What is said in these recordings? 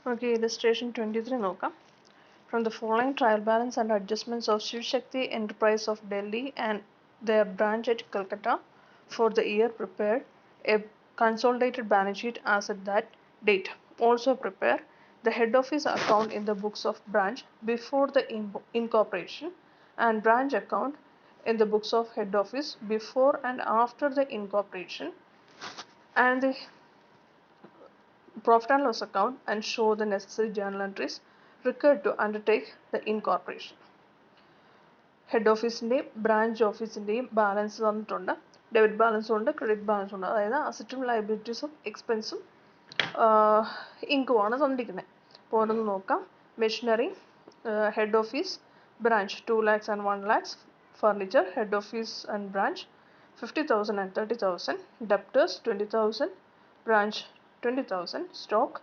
Okay, illustration 23 നോക്കാം. From the following trial balance and adjustments of Shiv Shakti Enterprise of Delhi and their branch at Calcutta for the year prepared a consolidated balance sheet as at that date. Also prepare the head office account in the books of branch before the incorporation and branch account in the books of head office before and after the incorporation and the profit and loss account and show the necessary journal entries required to undertake the incorporation. Head ഓഫീസിൻ്റെയും branch ഓഫീസിൻ്റെയും balance തന്നിട്ടുണ്ട്. Debit ബാലൻസും ഉണ്ട്, credit ബാലൻസും ഉണ്ട്. അതായത് അസറ്റും ലയബിലിറ്റീസും എക്സ്പെൻസും ഇൻകുമാണ് തന്നിരിക്കുന്നത്. അപ്പോൾ ഓരോന്ന് നോക്കാം. Machinery, head office, branch 2 lakhs and 1 lakhs. Furniture, head office and branch 50,000 and 30,000. Debtors 20,000, branch 20,000. Stock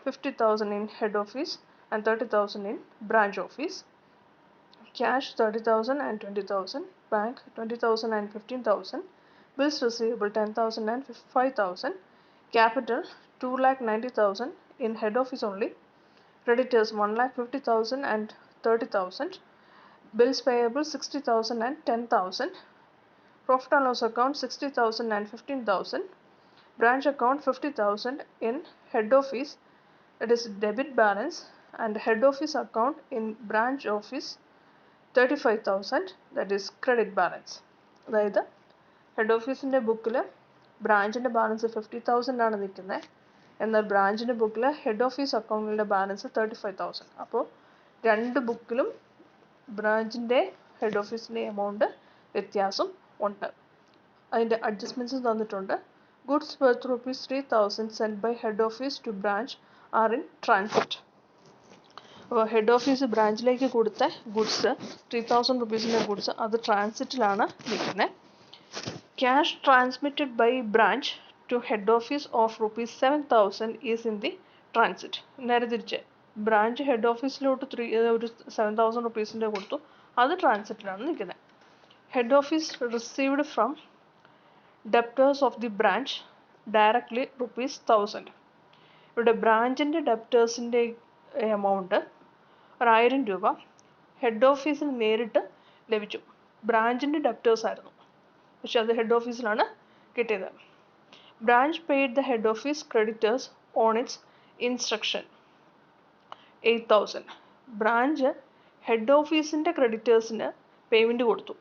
50,000 in head office and 30,000 in branch office. Cash 30,000 and 20,000. Bank 20,000 and 15,000. Bills receivable 10,000 and 5,000. Capital 2,90,000 in head office only. Creditors 1,50,000 and 30,000. Bills payable 60,000 and 10,000. Profit and loss account 60,000 and 15,000. Branch account 50,000 in head office, that is debit balance, and head office account in branch office 35,000, that is credit balance. അതായത് head ഓഫീസിൻ്റെ ബുക്കിൽ ബ്രാഞ്ചിൻ്റെ balance 50,000 ആണ് നിൽക്കുന്നത്. എന്നാൽ ബ്രാഞ്ചിൻ്റെ ബുക്കിൽ head office അക്കൗണ്ടിൻ്റെ balance 35,000. അപ്പോൾ രണ്ട് ബുക്കിലും ബ്രാഞ്ചിൻ്റെ ഹെഡ് ഓഫീസിൻ്റെ എമൗണ്ട് വ്യത്യാസം ഉണ്ട്. അതിൻ്റെ അഡ്ജസ്റ്റ്മെൻറ്റ്സ് തന്നിട്ടുണ്ട്. Goods worth rupees 3,000 sent by head office to branch are in transit. അപ്പോൾ ഹെഡ് ഓഫീസ് ബ്രാഞ്ചിലേക്ക് കൊടുത്ത ഗുഡ്സ് 3,000 റുപ്പീസിൻ്റെ ഗുഡ്സ് അത് ട്രാൻസിറ്റിലാണ് നിൽക്കുന്നത്. Cash transmitted by branch to head office of rupees 7,000 is in the transit. നേരെ തിരിച്ച് ബ്രാഞ്ച് ഹെഡ് ഓഫീസിലോട്ട് ഒരു 7,000 റുപ്പീസിൻ്റെ കൊടുത്തു, അത് ട്രാൻസിറ്റിലാണ് നിൽക്കുന്നത്. Head office received from debtors of the branch directly ₹1,000. ഇവിടെ ബ്രാഞ്ചിൻ്റെ ഡെപ്റ്റേഴ്സിൻ്റെ എമൗണ്ട് 1,000 രൂപ ഹെഡ് ഓഫീസിന് നേരിട്ട് ലഭിച്ചു. ബ്രാഞ്ചിൻ്റെ ഡെപ്റ്റേഴ്സ് ആയിരുന്നു, പക്ഷെ അത് ഹെഡ് ഓഫീസിലാണ് കിട്ടിയത്. Branch paid the head office creditors on its instruction 8,000. Branch head ഓഫീസിൻ്റെ ക്രെഡിറ്റേഴ്സിന് പേയ്മെൻറ്റ് കൊടുത്തു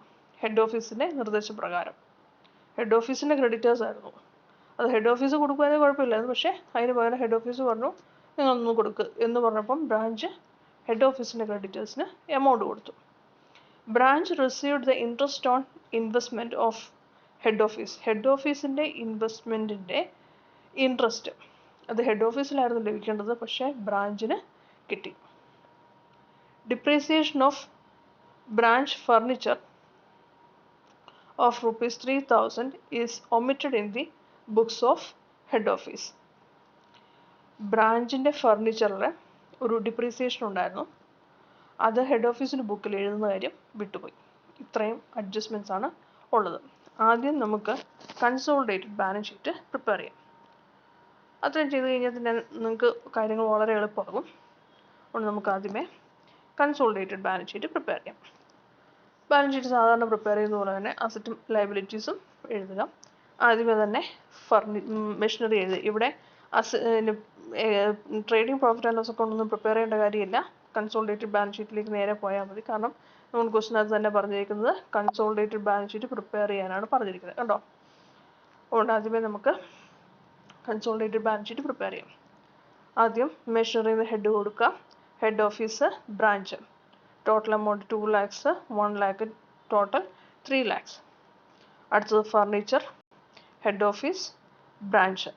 ഹെഡ് ഓഫീസിൻ്റെ നിർദ്ദേശപ്രകാരം. ഹെഡ് ഓഫീസിൻ്റെ ക്രെഡിറ്റേഴ്സ് ആയിരുന്നു, അത് ഹെഡ് ഓഫീസ് കൊടുക്കുവാനേ കുഴപ്പമില്ലായിരുന്നു. പക്ഷേ അതിന് പകരം ഹെഡ് ഓഫീസ് പറഞ്ഞു നിങ്ങളൊന്ന് കൊടുക്ക് എന്ന് പറഞ്ഞപ്പം ബ്രാഞ്ച് ഹെഡ് ഓഫീസിൻ്റെ ക്രെഡിറ്റേഴ്സിന് എമൗണ്ട് കൊടുത്തു. Branch received the interest on investment of head office. Head ഓഫീസിൻ്റെ ഇൻവെസ്റ്റ്മെൻറ്റിൻ്റെ ഇൻട്രസ്റ്റ് അത് ഹെഡ് ഓഫീസിലായിരുന്നു ലഭിക്കേണ്ടത്, പക്ഷേ ബ്രാഞ്ചിന് കിട്ടി. Depreciation of branch furniture of rupees 3,000 is omitted in the books of head office. ബ്രാഞ്ചിൻ്റെ ഫർണിച്ചറിൽ ഒരു ഡിപ്രീസിയേഷൻ ഉണ്ടായിരുന്നു, അത് ഹെഡ് ഓഫീസിൻ്റെ ബുക്കിൽ എഴുതുന്ന കാര്യം വിട്ടുപോയി. ഇത്രയും അഡ്ജസ്റ്റ്മെൻറ്റ്സ് ആണ് ഉള്ളത്. ആദ്യം നമുക്ക് കൺസോളിഡേറ്റഡ് ബാലൻസ് ഷീറ്റ് പ്രിപ്പയർ ചെയ്യാം. അത്രയും ചെയ്ത് കഴിഞ്ഞാൽ തന്നെ നിങ്ങൾക്ക് കാര്യങ്ങൾ വളരെ എളുപ്പമാകും. അതുകൊണ്ട് നമുക്ക് ആദ്യമേ കൺസോളിഡേറ്റഡ് ബാലൻസ് ഷീറ്റ് പ്രിപ്പയർ ചെയ്യാം. ബാലൻസ് ഷീറ്റ് സാധാരണ പ്രിപ്പയർ ചെയ്യുന്ന പോലെ തന്നെ അസറ്റും ലയബിലിറ്റീസും എഴുതുക. ആദ്യമേ തന്നെ മെഷീനറി എഴുതുക. ഇവിടെ trading profit and loss account ഒന്നും പ്രിപ്പയർ ചെയ്യേണ്ട കാര്യമില്ല. കൺസോളിഡേറ്റഡ് ബാലൻസ് ഷീറ്റിലേക്ക് നേരെ പോയാൽ മതി. കാരണം നമ്മൾ ക്വസ്റ്റിനകത്ത് തന്നെ പറഞ്ഞിരിക്കുന്നത് കൺസോളിഡേറ്റഡ് ബാലൻസ് ഷീറ്റ് പ്രിപ്പയർ ചെയ്യാനാണ് പറഞ്ഞിരിക്കുന്നത്, കണ്ടോ. അതുകൊണ്ട് ആദ്യമേ നമുക്ക് കൺസോളിഡേറ്റഡ് ബാലൻസ് ഷീറ്റ് പ്രിപ്പയർ ചെയ്യാം. ആദ്യം മെഷീനറിന്ന് ഹെഡ് കൊടുക്കുക. Head office, branch. Total amount 2 lakhs, 1 lakh total 3 lakhs. അടുത്തത് furniture, head office, branch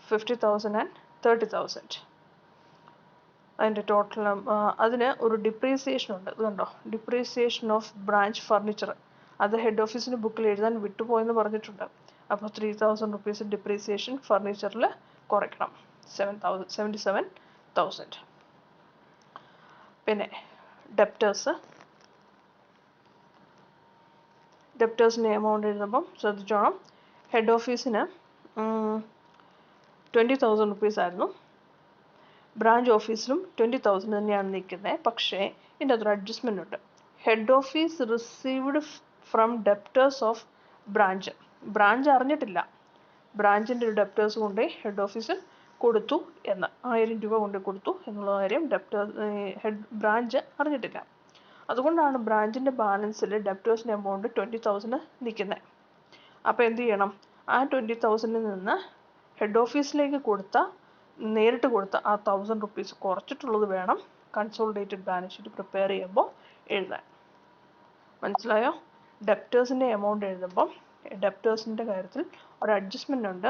50,000 and 30,000. അതിൻ്റെ ടോട്ടൽ അതിന് ഒരു ഡിപ്രീസിയേഷൻ ഉണ്ട്, ഇതുണ്ടോ, ഡിപ്രീസിയേഷൻ ഓഫ് ബ്രാഞ്ച് ഫർണിച്ചർ. അത് ഹെഡ് ഓഫീസിൻ്റെ ബുക്കിൽ എഴുതാൻ വിട്ടുപോയെന്ന് പറഞ്ഞിട്ടുണ്ട്. അപ്പോൾ 3,000 റുപ്പീസ് ഡിപ്രീസിയേഷൻ ഫർണിച്ചറിൽ കുറയ്ക്കണം, 77,000. പിന്നെ ഡെപ്റ്റേഴ്സിൻ്റെ എമൗണ്ട് എഴുതുമ്പം ശ്രദ്ധിച്ചോണം. ഹെഡ് ഓഫീസിന് 20,000 റുപ്പീസ് ആയിരുന്നു. ബ്രാഞ്ച് ഓഫീസിലും 20,000 തന്നെയാണ് നിൽക്കുന്നത്. പക്ഷേ ഇതിൻ്റെ അതൊരു അഡ്ജസ്റ്റ്മെൻ്റ് ഉണ്ട്. Head office received from debtors of branch. Branch അറിഞ്ഞിട്ടില്ല, ബ്രാഞ്ചിൻ്റെ ഒരു ഡെപ്റ്റേഴ്സ് കൊണ്ട് ഹെഡ് ഓഫീസിൽ കൊടുത്തു എന്ന്, 1000 രൂപ കൊണ്ട് കൊടുത്തു എന്നുള്ള കാര്യം ബ്രാഞ്ച് അറിഞ്ഞിട്ടില്ല. അതുകൊണ്ടാണ് ബ്രാഞ്ചിൻ്റെ ബാലൻസിൽ ഡെപ്റ്റേഴ്സിൻ്റെ എമൗണ്ട് 20,000 നിൽക്കുന്നത്. അപ്പോൾ എന്ത് ചെയ്യണം? ആ 20,000 നിന്ന് ഹെഡ് ഓഫീസിലേക്ക് നേരിട്ട് കൊടുത്ത ആ 1,000 റുപ്പീസ് കുറച്ചിട്ടുള്ളത് വേണം കൺസോളിഡേറ്റഡ് ബാലൻസ് ഷീറ്റ് പ്രിപ്പയർ ചെയ്യുമ്പോൾ എഴുതാൻ. മനസ്സിലായോ? ഡെപ്റ്റേഴ്സിൻ്റെ എമൗണ്ട് എഴുതുമ്പോൾ ഡെപ്റ്റേഴ്സിൻ്റെ കാര്യത്തിൽ ഒരു അഡ്ജസ്റ്റ്മെൻ്റ് ഉണ്ട്.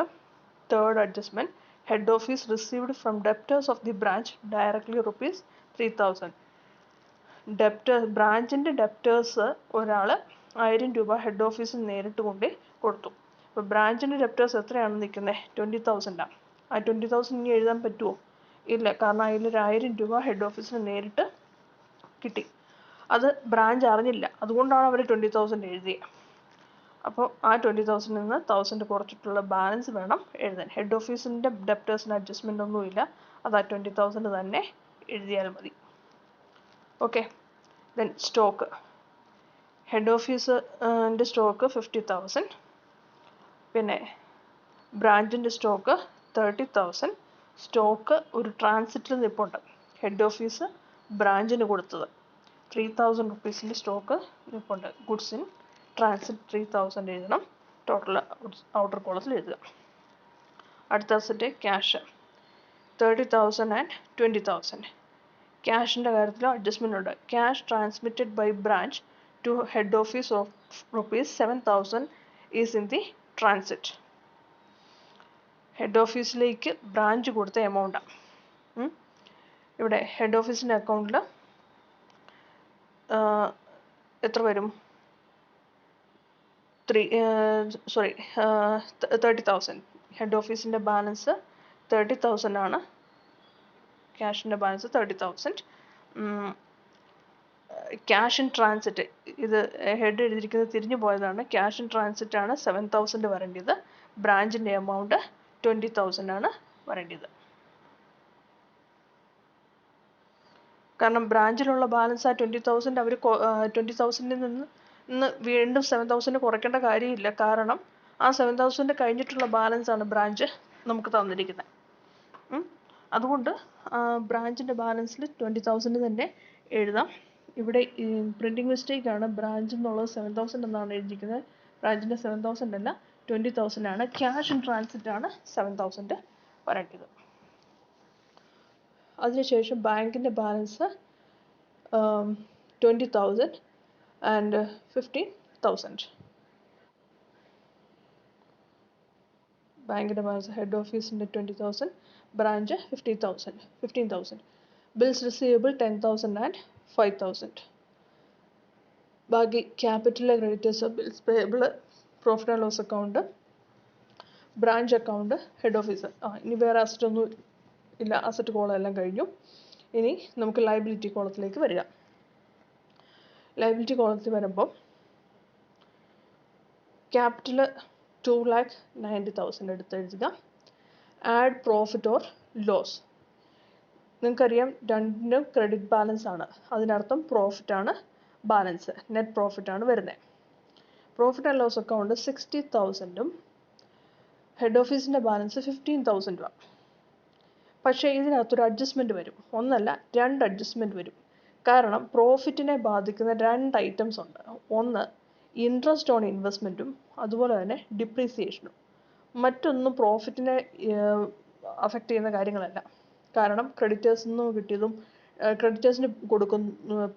Third adjustment, head office received from debtors of the branch directly rupees 3,000. ബ്രാഞ്ചിൻ്റെ ഡെപ്റ്റേഴ്സ് ഒരാൾ 1000 രൂപ ഹെഡ് ഓഫീസിൽ നേരിട്ട് കൊണ്ട് കൊടുത്തു. അപ്പോൾ ബ്രാഞ്ചിൻ്റെ ഡെപ്റ്റേഴ്സ് എത്രയാണ് നിൽക്കുന്നത്? 20,000. ആ 20,000 ഇനി എഴുതാൻ പറ്റുമോ? ഇല്ല, കാരണം അതിലൊരു 1000 രൂപ ഹെഡ് ഓഫീസിന് നേരിട്ട് കിട്ടി. അത് ബ്രാഞ്ച് അറിഞ്ഞില്ല, അതുകൊണ്ടാണ് അവർ 20,000 എഴുതിയത്. അപ്പോൾ ആ 20,000 നിന്ന് 1,000 കുറച്ചിട്ടുള്ള ബാലൻസ് വേണം എഴുതാൻ. ഹെഡ് ഓഫീസിൻ്റെ ഡെപ്റ്റേഴ്സിന് അഡ്ജസ്റ്റ്മെൻ്റ് ഒന്നുമില്ല, അത് ആ 20,000 തന്നെ എഴുതിയാൽ മതി. ഓക്കെ. Then stock. ഹെഡ് ഓഫീസിൻ്റെ സ്റ്റോക്ക് 50,000. പിന്നെ ബ്രാഞ്ചിൻ്റെ സ്റ്റോക്ക് 30,000. സ്റ്റോക്ക് ഒരു ട്രാൻസിറ്റിൽ നിൽപ്പുണ്ട്. ഹെഡ് ഓഫീസ് ബ്രാഞ്ചിന് കൊടുത്തത് 3,000 റുപ്പീസിൻ്റെ സ്റ്റോക്ക് നിൽപ്പുണ്ട്. ഗുഡ്സ് ഇൻ ട്രാൻസിറ്റ് 3,000 എഴുതണം. ടോട്ടൽ ഔട്ടർ കോളത്തിൽ എഴുതുക. അടുത്ത അസറ്റ് ക്യാഷ് 30,000 ആൻഡ് 20,000. ക്യാഷിൻ്റെ കാര്യത്തിൽ അഡ്ജസ്റ്റ്മെൻ്റ് ഉണ്ട്. Cash transmitted by branch to head office of ₹7,000 is in the transit. Head ഓഫീസിലേക്ക് ബ്രാഞ്ച് കൊടുത്ത എമൗണ്ടാണ്. ഇവിടെ ഹെഡ് ഓഫീസിൻ്റെ അക്കൗണ്ടിൽ എത്ര വരും? 30,000. ഹെഡ് ഓഫീസിൻ്റെ ബാലൻസ് 30,000 ആണ്. ക്യാഷിൻ്റെ ബാലൻസ് 30,000. ക്യാഷ് ഇൻ ട്രാൻസിറ്റ്, ഇത് ഹെഡ് എഴുതിയിരിക്കുന്നത് തിരിഞ്ഞു പോയതാണ്. ക്യാഷ് ഇൻ ട്രാൻസിറ്റ് ആണ് 7,000 വരേണ്ടത്. ബ്രാഞ്ചിൻ്റെ എമൗണ്ട് 20,000 ആണ് വരേണ്ടത്. കാരണം ബ്രാഞ്ചിലുള്ള ബാലൻസ് ആ 20,000 അവർ 20,000 നിന്ന് വീണ്ടും 7,000 കുറയ്ക്കേണ്ട കാര്യമില്ല. കാരണം ആ 7,000 കഴിഞ്ഞിട്ടുള്ള ബാലൻസ് ആണ് ബ്രാഞ്ച് നമുക്ക് തന്നിരിക്കുന്നത്. അതുകൊണ്ട് ബ്രാഞ്ചിൻ്റെ ബാലൻസിൽ 20,000 തന്നെ എഴുതാം. ഇവിടെ പ്രിൻറ്റിംഗ് മിസ്റ്റേക്കാണ്. ബ്രാഞ്ച് എന്നുള്ളത് 7,000 എന്നാണ് എഴുതിയിരിക്കുന്നത്. ബ്രാഞ്ചിൻ്റെ 7,000 അല്ല, 20,000 ആണ്. ക്യാഷ് ഇൻ ട്രാൻസിറ്റ് ആണ് 7,000 വരേണ്ടത്. അതിനുശേഷം ബാങ്കിൻ്റെ ബാലൻസ് 20,000 ആൻഡ് 15,000. ബാങ്കിൻ്റെ ബാലൻസ് ഹെഡ് ഓഫീസിൻ്റെ 20,000, ബ്രാഞ്ച് 15,000. Bills receivable 10,000 and 5,000. ബാക്കി capital, creditors, bills payable, profit and loss account, branch account, head office. ഇനി വേറെ അസറ്റ് ഒന്നും ഇല്ല. അസറ്റ് കോളം എല്ലാം കഴിഞ്ഞു. ഇനി നമുക്ക് ലയബിലിറ്റി കോളത്തിലേക്ക് വരിക. ലയബിലിറ്റി കോളത്തിൽ വരുമ്പോൾ ക്യാപിറ്റൽ 2,90,000 എടുത്ത് എഴുതുക. Add profit or loss. നിങ്ങൾക്കറിയാം രണ്ടിനും ക്രെഡിറ്റ് ബാലൻസ് ആണ്. അതിനർത്ഥം പ്രോഫിറ്റ് ആണ് ബാലൻസ്, നെറ്റ് പ്രോഫിറ്റ് ആണ് വരുന്നത്. പ്രോഫിറ്റ് ആൻഡ് ലോസ് അക്കൗണ്ട് 60,000ഉം ഹെഡ് ഓഫീസിൻ്റെ ബാലൻസ് 15,000 രൂപ. പക്ഷേ ഇതിനകത്തൊരു അഡ്ജസ്റ്റ്മെൻറ്റ് വരും. ഒന്നല്ല, 2 അഡ്ജസ്റ്റ്മെൻറ്റ് വരും. കാരണം പ്രോഫിറ്റിനെ ബാധിക്കുന്ന 2 ഐറ്റംസ് ഉണ്ട്. ഒന്ന് ഇൻട്രസ്റ്റ് ഓൺ ഇൻവെസ്റ്റ്മെൻറ്റും അതുപോലെ തന്നെ ഡിപ്രീസിയേഷനും. മറ്റൊന്നും പ്രോഫിറ്റിനെ അഫക്റ്റ് ചെയ്യുന്ന കാര്യങ്ങളല്ല. കാരണം ക്രെഡിറ്റേഴ്സിൽ നിന്ന് കിട്ടിയതും ക്രെഡിറ്റേഴ്സിന്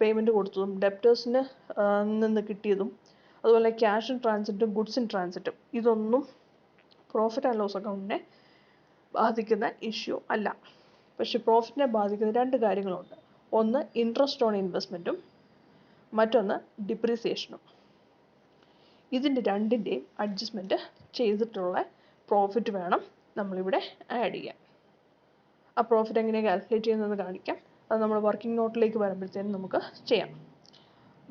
പേയ്മെൻറ്റ് കൊടുത്തതും ഡെപ്റ്റേഴ്സിന് നിന്ന് കിട്ടിയതും അതുപോലെ ക്യാഷ് ഇൻ ട്രാൻസിറ്റും ഗുഡ്സ് ഇൻ ട്രാൻസിറ്റും ഇതൊന്നും പ്രോഫിറ്റ് ആൻഡ് ലോസ് അക്കൗണ്ടിനെ ബാധിക്കുന്ന ഇഷ്യൂ അല്ല. പക്ഷെ പ്രോഫിറ്റിനെ ബാധിക്കുന്ന 2 കാര്യങ്ങളുണ്ട്. ഒന്ന് ഇൻട്രസ്റ്റ് ഓൺ ഇൻവെസ്റ്റ്മെൻറ്റും മറ്റൊന്ന് ഡിപ്രീസിയേഷനും. ഇതിൻ്റെ രണ്ടിൻ്റെയും അഡ്ജസ്റ്റ്മെൻറ്റ് ചെയ്തിട്ടുള്ള പ്രോഫിറ്റ് വേണം നമ്മളിവിടെ ആഡ് ചെയ്യാൻ. ആ പ്രോഫിറ്റ് എങ്ങനെയാണ് കാൽക്കുലേറ്റ് ചെയ്യുന്നതെന്ന് കാണിക്കാം. അത് നമ്മൾ വർക്കിംഗ് നോട്ടിലേക്ക് വരുമ്പോഴത്തേനും നമുക്ക് ചെയ്യാം.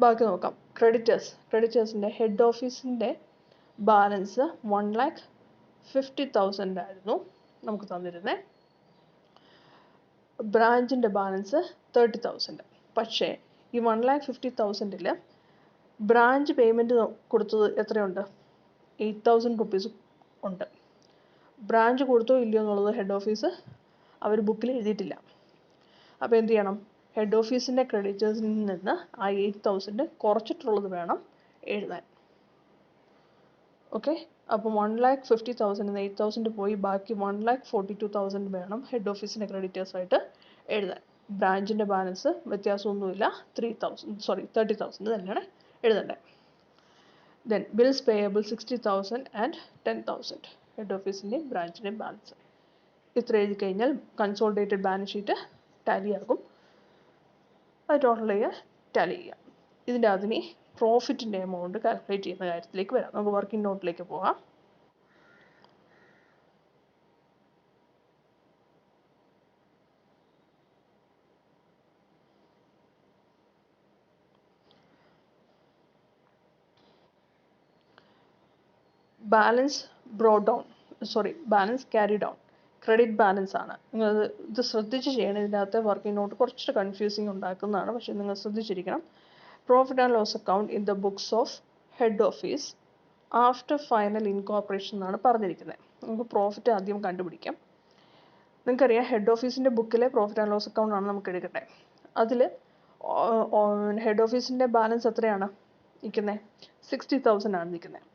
ബാക്കി നോക്കാം. ക്രെഡിറ്റേഴ്സിൻ്റെ ഹെഡ് ഓഫീസിൻ്റെ ബാലൻസ് 1,50,000 ആയിരുന്നു നമുക്ക് തന്നിരുന്നത്. ബ്രാഞ്ചിൻ്റെ ബാലൻസ് 30,000. പക്ഷേ ഈ 1,50,000 ബ്രാഞ്ച് പേയ്മെൻറ്റ് കൊടുത്തത് എത്രയുണ്ട്? 8,000 റുപ്പീസ് ഉണ്ട്. ബ്രാഞ്ച് കൊടുത്തോ ഇല്ലയോ എന്നുള്ളത് ഹെഡ് ഓഫീസ് അവർ ബുക്കിൽ എഴുതിയിട്ടില്ല. അപ്പോൾ എന്ത് ചെയ്യണം? ഹെഡ് ഓഫീസിൻ്റെ ക്രെഡിറ്റേഴ്സിൽ നിന്ന് ആ 8,000 കുറച്ചിട്ടുള്ളത് വേണം എഴുതാൻ. ഓക്കെ, അപ്പോൾ 1,50,000 8,000 പോയി ബാക്കി 1,42,000 വേണം ഹെഡ് ഓഫീസിൻ്റെ ക്രെഡിറ്റേഴ്സായിട്ട് എഴുതാൻ. ബ്രാഞ്ചിൻ്റെ ബാലൻസ് വ്യത്യാസമൊന്നുമില്ല, 30,000 തന്നെയാണ് എഴുതേണ്ടത്. Then bills payable 60,000 and 10,000 head ഓഫീസിൻ്റെയും ബ്രാഞ്ചിൻ്റെയും ബാലൻസ്. ഇത്ര എഴുതി കഴിഞ്ഞാൽ കൺസോളിഡേറ്റഡ് ബാലൻസ് ഷീറ്റ് ടാലി ആകും. അത് ടോട്ടൽ ചെയ്യുക, ടാലി ചെയ്യുക. ഇതിൻ്റെ അതിന് പ്രോഫിറ്റിൻ്റെ എമൗണ്ട് കാൽക്കുലേറ്റ് ചെയ്യുന്ന കാര്യത്തിലേക്ക് വരാം. നമുക്ക് വർക്കിംഗ് നോട്ടിലേക്ക് പോകാം. Balance carry down, credit balance ആണ്. നിങ്ങൾ ഇത് ശ്രദ്ധിച്ച് ചെയ്യണം. ഇതിൻ്റെ അകത്തെ വർക്കിംഗ് നോട്ട് കുറച്ച് കൺഫ്യൂസിങ് ഉണ്ടാക്കുന്നതാണ്, പക്ഷേ നിങ്ങൾ ശ്രദ്ധിച്ചിരിക്കണം. Profit and loss account in the books of head office after final incorporation എന്നാണ് പറഞ്ഞിരിക്കുന്നത്. നമുക്ക് പ്രോഫിറ്റ് ആദ്യം കണ്ടുപിടിക്കാം. നിങ്ങൾക്കറിയാം ഹെഡ് ഓഫീസിൻ്റെ ബുക്കിലെ പ്രോഫിറ്റ് ആൻഡ് ലോസ് അക്കൗണ്ട് ആണ് നമുക്ക് എടുക്കേണ്ടത്. അതിൽ ഹെഡ് ഓഫീസിൻ്റെ ബാലൻസ് എത്രയാണ് നിൽക്കുന്നത്? 60,000 ആണ് നിൽക്കുന്നത്.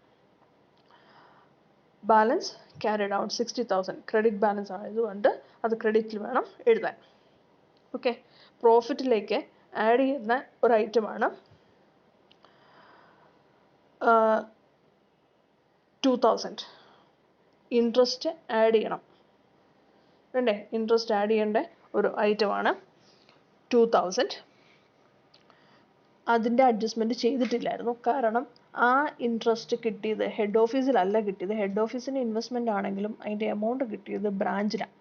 Balance carried out 60,000 credit balance ആയതുകൊണ്ട് അത് ക്രെഡിറ്റിൽ വേണം എഴുതാൻ. ഓക്കെ, പ്രോഫിറ്റിലേക്ക് ആഡ് ചെയ്യുന്ന ഒരു ഐറ്റമാണ് 2,000. ഇൻട്രസ്റ്റ് ആഡ് ചെയ്യണം വേണ്ടേ? ഇൻട്രസ്റ്റ് ആഡ് ചെയ്യേണ്ട ഒരു ഐറ്റമാണ് 2,000. അതിൻ്റെ അഡ്ജസ്റ്റ്മെൻറ്റ് ചെയ്തിട്ടില്ലായിരുന്നു. കാരണം ആ ഇൻട്രസ്റ്റ് കിട്ടിയത് ഹെഡ് ഓഫീസിലല്ല കിട്ടിയത്. ഹെഡ് ഓഫീസിന് ഇൻവെസ്റ്റ്മെൻ്റ് ആണെങ്കിലും അതിൻ്റെ എമൗണ്ട് കിട്ടിയത് ബ്രാഞ്ചിലാണ്.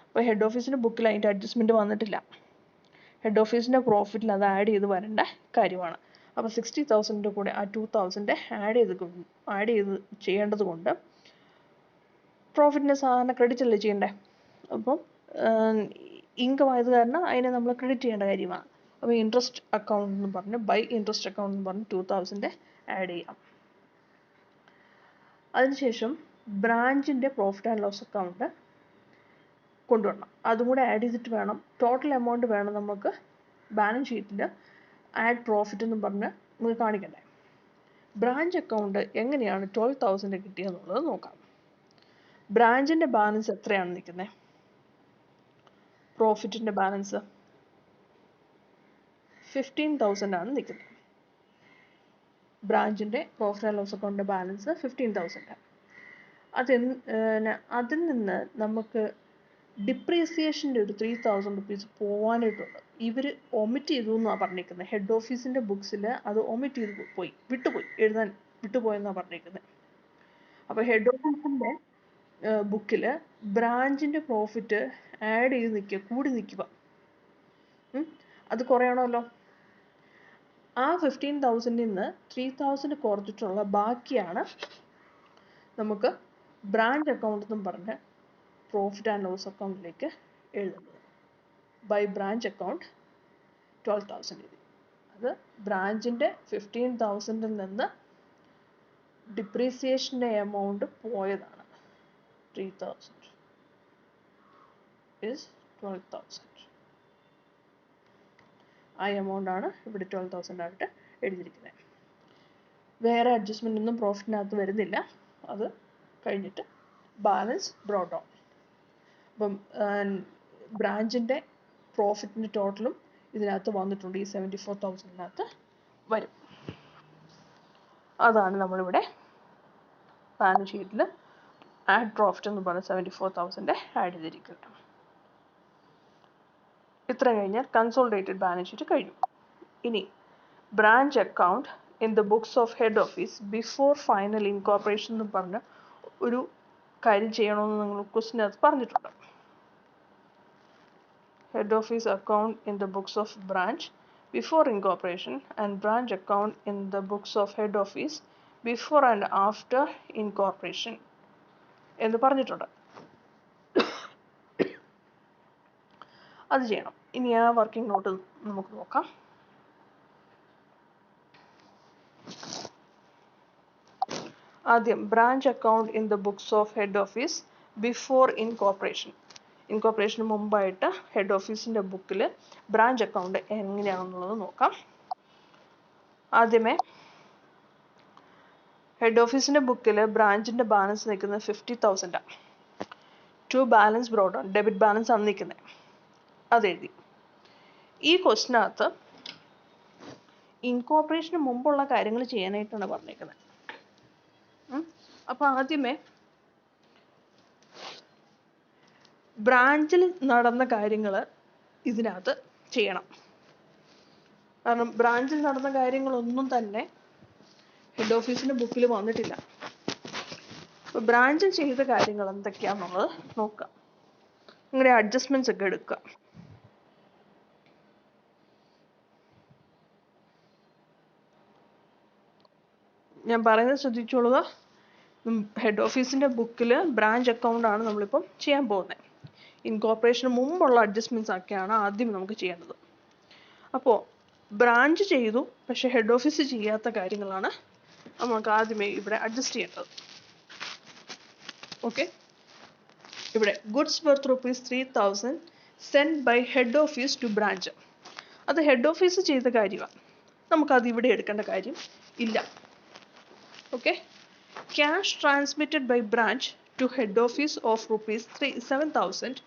അപ്പോൾ ഹെഡ് ഓഫീസിൻ്റെ ബുക്കിൽ അതിൻ്റെ അഡ്ജസ്റ്റ്മെൻറ്റ് വന്നിട്ടില്ല. ഹെഡ് ഓഫീസിൻ്റെ പ്രോഫിറ്റിൽ അത് ആഡ് ചെയ്ത് വരേണ്ട കാര്യമാണ്. അപ്പോൾ 60,000 കൂടെ ആ 2,000 ആഡ് ചെയ്ത് ചെയ്യേണ്ടത് കൊണ്ട് പ്രോഫിറ്റിനെ സാധാരണ ക്രെഡിറ്റ് അല്ലേ ചെയ്യണ്ടേ? അപ്പം ഇൻകം ആയത് കാരണം അതിനെ നമ്മൾ ക്രെഡിറ്റ് ചെയ്യേണ്ട കാര്യമാണ്. അപ്പോൾ ഇൻട്രസ്റ്റ് അക്കൗണ്ട് എന്ന് പറഞ്ഞ് ഇൻട്രസ്റ്റ് അക്കൗണ്ട് എന്ന് പറഞ്ഞ് 2,000 ആഡ് ചെയ്യാം. അതിനുശേഷം ബ്രാഞ്ചിൻ്റെ പ്രോഫിറ്റ് ആൻഡ് ലോസ് അക്കൗണ്ട് കൊണ്ടുവരണം. അതും കൂടെ ആഡ് ചെയ്തിട്ട് വേണം, ടോട്ടൽ എമൗണ്ട് വേണം നമുക്ക് ബാലൻസ് ഷീറ്റിൽ ആഡ് പ്രോഫിറ്റ് എന്ന് പറഞ്ഞ് നമുക്ക് കാണിക്കണ്ടേ. ബ്രാഞ്ച് അക്കൗണ്ട് എങ്ങനെയാണ് 12,000 കിട്ടിയെന്നുള്ളത് നോക്കാം. ബ്രാഞ്ചിൻ്റെ ബാലൻസ് എത്രയാണ് നിൽക്കുന്നത്? പ്രോഫിറ്റിൻ്റെ ബാലൻസ് 15,000 ആണ് നിൽക്കുന്നത്. ബ്രാഞ്ചിൻ്റെ പ്രോഫിറ്റ് ആൻഡ് ലോസ് അക്കൗണ്ടിൻ്റെ ബാലൻസ് 15,000. അതിൽ നിന്ന് നമുക്ക് ഡിപ്രീസിയേഷൻ്റെ ഒരു 3,000 റുപ്പീസ് പോകാനായിട്ടുണ്ട്. ഇവർ ഒമിറ്റ് ചെയ്തു എന്നാണ് പറഞ്ഞിരിക്കുന്നത്. ഹെഡ് ഓഫീസിൻ്റെ ബുക്സിൽ അത് ഒമിറ്റ് ചെയ്ത് എഴുതാൻ വിട്ടുപോയെന്നാണ് പറഞ്ഞിരിക്കുന്നത്. അപ്പോൾ ഹെഡ് ഓഫീസിൻ്റെ ബുക്കിൽ ബ്രാഞ്ചിൻ്റെ പ്രോഫിറ്റ് ആഡ് ചെയ്ത് കൂടി നിൽക്കുക. അത് കുറയണമല്ലോ. ആ 15,000 നിന്ന് 3,000 കുറച്ചിട്ടുള്ള ബാക്കിയാണ് നമുക്ക് ബ്രാഞ്ച് അക്കൗണ്ട് എന്നും പറഞ്ഞ് പ്രോഫിറ്റ് ആൻഡ് ലോസ് അക്കൗണ്ടിലേക്ക് എഴുതുന്നത്. ബൈ ബ്രാഞ്ച് അക്കൗണ്ട് 12,000 എഴുതി. അത് ബ്രാഞ്ചിൻ്റെ 15,000 നിന്ന് ഡിപ്രീസിയേഷൻ്റെ എമൗണ്ട് പോയതാണ്. 3,000 is 12,000. ആ എമൗണ്ട് ആണ് ഇവിടെ 12,000 ആയിട്ട് എഴുതിയിരിക്കുന്നത്. വേറെ അഡ്ജസ്റ്റ്മെൻ്റ് ഒന്നും പ്രോഫിറ്റിനകത്ത് വരുന്നില്ല. അത് കഴിഞ്ഞിട്ട് ബാലൻസ് ബ്രോട്ട് ഡൗൺ. അപ്പം ബ്രാഞ്ചിൻ്റെ പ്രോഫിറ്റിൻ്റെ ടോട്ടലും ഇതിനകത്ത് വന്നിട്ടുണ്ട്. ഈ 74,000 വരും. അതാണ് നമ്മളിവിടെ ബാലൻസ് ഷീറ്റിൽ ആഡ് പ്രോഫിറ്റ് എന്ന് പറഞ്ഞ് 74,000 ആഡ് ചെയ്തിരിക്കുന്നത്. ഇത്ര കഴിഞ്ഞാൽ കൺസോളിഡേറ്റഡ് ബാലൻസ് ഷീറ്റ് കഴിഞ്ഞു. ഇനി branch account in the books of head office before final incorporation എന്ന് പറഞ്ഞ് ഒരു കാര്യം ചെയ്യണമെന്ന് നിങ്ങൾ ക്വസ്റ്റിനകത്ത് പറഞ്ഞിട്ടുണ്ട്. Head office account in the books of branch before incorporation and branch account in the books of head office before and after incorporation എന്ന് പറഞ്ഞിട്ടുണ്ട്. അത് ചെയ്യണം. ഇനി ആ വർക്കിംഗ് നോട്ട് നമുക്ക് നോക്കാം. ആദ്യം branch account in the books of head office before incorporation. ഇൻകോർപ്പറേഷന് മുമ്പായിട്ട് ഹെഡ് ഓഫീസിൻ്റെ ബുക്കിൽ ബ്രാഞ്ച് അക്കൗണ്ട് എങ്ങനെയാണെന്നുള്ളത് നോക്കാം. ആദ്യമേ ഹെഡ് ഓഫീസിൻ്റെ ബുക്കിൽ ബ്രാഞ്ചിൻ്റെ ബാലൻസ് നിൽക്കുന്നത് 50,000. To balance brought on, debit balance ആണ് നിൽക്കുന്നത്, അതെഴുതി. ഈ ക്വസ്റ്റിനകത്ത് ഇൻകോർപ്പറേഷന് മുമ്പുള്ള കാര്യങ്ങൾ ചെയ്യാനായിട്ടാണ് പറഞ്ഞേക്കുന്നത്. അപ്പോൾ ആദ്യമേ ബ്രാഞ്ചിൽ നടന്ന കാര്യങ്ങൾ ഇതിനകത്ത് ചെയ്യണം. കാരണം ബ്രാഞ്ചിൽ നടന്ന കാര്യങ്ങളൊന്നും തന്നെ ഹെഡ് ഓഫീസിൻ്റെ ബുക്കിൽ വന്നിട്ടില്ല. അപ്പോൾ ബ്രാഞ്ചിൽ ചെയ്ത കാര്യങ്ങൾ എന്തൊക്കെയാണെന്നുള്ളത് നോക്കാം. നിങ്ങളുടെ അഡ്ജസ്റ്റ്മെൻറ്റ്സ് ഒക്കെ എടുക്കുക. ഞാൻ പറയുന്നത് ശ്രദ്ധിച്ചോളുക. ഹെഡ് ഓഫീസിൻ്റെ ബുക്കിൽ ബ്രാഞ്ച് അക്കൗണ്ടാണ് നമ്മളിപ്പം ചെയ്യാൻ പോകുന്നത്. ഇൻകോർപ്പറേഷന് മുമ്പുള്ള അഡ്ജസ്റ്റ്മെൻറ്റ്സ് ഒക്കെയാണ് ആദ്യം നമുക്ക് ചെയ്യേണ്ടത്. അപ്പോൾ ബ്രാഞ്ച് ചെയ്തു, പക്ഷേ ഹെഡ് ഓഫീസ് ചെയ്യാത്ത കാര്യങ്ങളാണ് നമുക്ക് ആദ്യമേ ഇവിടെ അഡ്ജസ്റ്റ് ചെയ്യേണ്ടത്. ഓക്കെ, ഇവിടെ goods worth ₹3,000 send by head office to branch. അത് ഹെഡ് ഓഫീസ് ചെയ്ത കാര്യമാണ്, നമുക്കത് ഇവിടെ എടുക്കേണ്ട കാര്യം ഇല്ല. Okay, cash transmitted by branch to head office of ₹7,000